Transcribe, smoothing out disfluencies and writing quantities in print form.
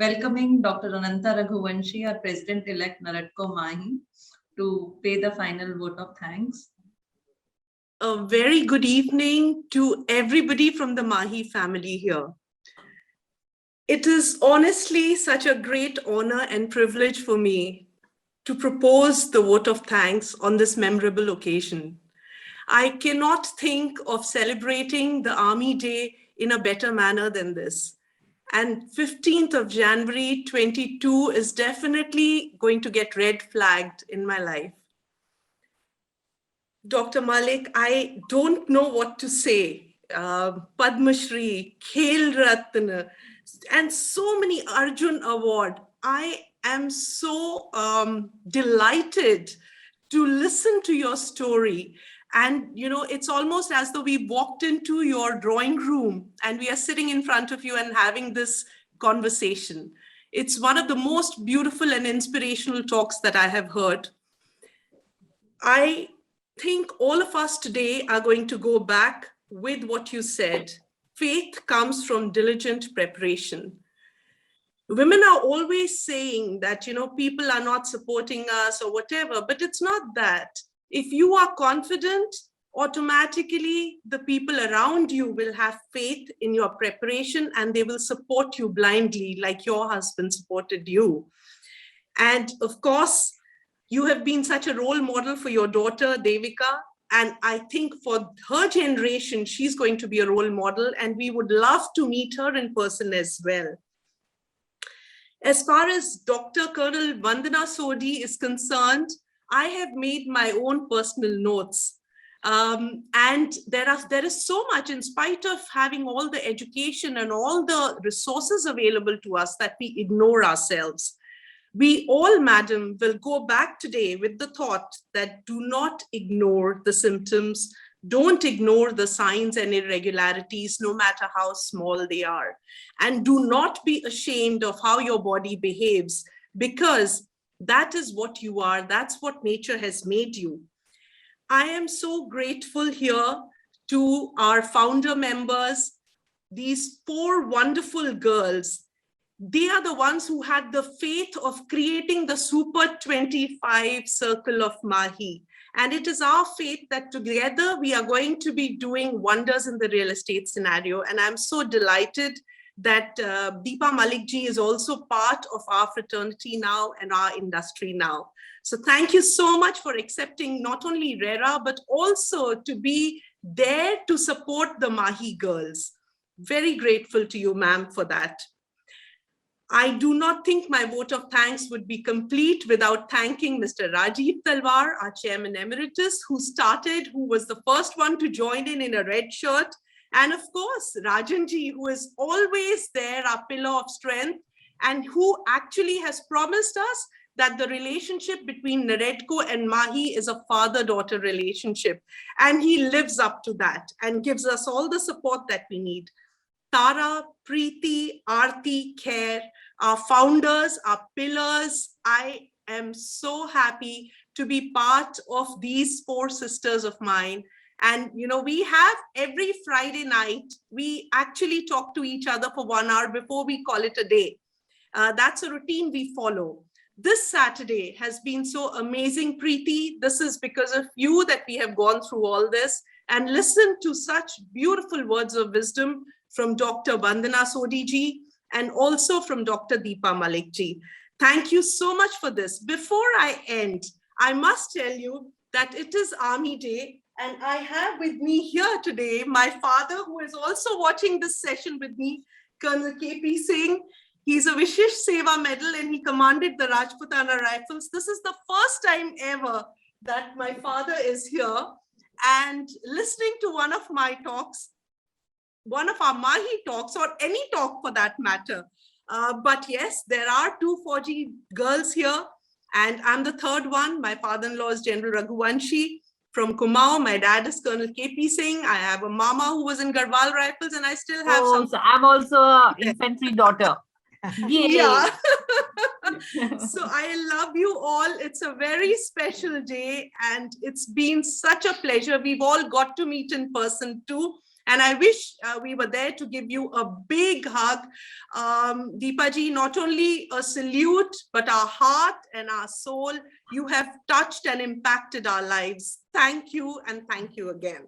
welcoming Dr. Ananta Raghuvanshi, our President-elect NAREDCO MAHI, to pay the final vote of thanks. A very good evening to everybody from the Mahi family here. It is honestly such a great honor and privilege for me to propose the vote of thanks on this memorable occasion. I cannot think of celebrating the Army Day in a better manner than this. And 15th of January 22 is definitely going to get red flagged in my life. Dr. Malik, I don't know what to say. Padma Shri, Khel Ratna, and so many Arjun Award. I am so delighted to listen to your story. And, you know, it's almost as though we walked into your drawing room and we are sitting in front of you and having this conversation. It's one of the most beautiful and inspirational talks that I have heard. I think all of us today are going to go back with what you said. Faith comes from diligent preparation. Women are always saying that, you know, people are not supporting us or whatever, but it's not that. If you are confident, automatically the people around you will have faith in your preparation and they will support you blindly like your husband supported you. And of course, you have been such a role model for your daughter, Devika. And I think for her generation, she's going to be a role model and we would love to meet her in person as well. As far as Dr. Colonel Vandana Sodhi is concerned, I have made my own personal notes. And there is so much, in spite of having all the education and all the resources available to us, that we ignore ourselves. We all, madam, will go back today with the thought that do not ignore the symptoms, don't ignore the signs and irregularities, no matter how small they are. And do not be ashamed of how your body behaves, because that is what you are. That's what nature has made you. I am so grateful here to our founder members, these 4 wonderful girls. They are the ones who had the faith of creating the Super 25 Circle of Mahi. And it is our faith that together we are going to be doing wonders in the real estate scenario. And I'm so delighted that Deepa Malikji is also part of our fraternity now and our industry now. So thank you so much for accepting not only RERA, but also to be there to support the Mahi girls. Very grateful to you, ma'am, for that. I do not think my vote of thanks would be complete without thanking Mr. Rajeev Talwar, our Chairman Emeritus, who was the first one to join in a red shirt. And of course, Rajanji, who is always there, our pillar of strength, and who actually has promised us that the relationship between NAREDCO and Mahi is a father-daughter relationship. And he lives up to that and gives us all the support that we need. Tara, Preeti, Aarti, Khair, our founders, our pillars. I am so happy to be part of these 4 sisters of mine. And, you know, we have every Friday night, we actually talk to each other for 1 hour before we call it a day. That's a routine we follow. This Saturday has been so amazing, Preeti. This is because of you that we have gone through all this and listened to such beautiful words of wisdom from Dr. Vandana Sodhi ji and also from Dr. Deepa Malik ji. Thank you so much for this. Before I end, I must tell you that it is Army Day, and I have with me here today my father, who is also watching this session with me, Colonel KP Singh. He's a Vishesh Seva Medal and he commanded the Rajputana Rifles. This is the first time ever that my father is here and listening to one of my talks, one of our Mahi talks, or any talk for that matter. But yes, there are 2 Fauji girls here, and I'm the 3rd one. My father-in-law is General Raghuvanshi from Kumaon. My dad is Colonel KP Singh. I have a mama who was in Garhwal Rifles, and I still have some. So I'm also an infantry daughter. Yay. Yeah. So I love you all. It's a very special day, and it's been such a pleasure. We've all got to meet in person too. And I wish we were there to give you a big hug. Deepa ji, not only a salute, but our heart and our soul, you have touched and impacted our lives. Thank you, and thank you again.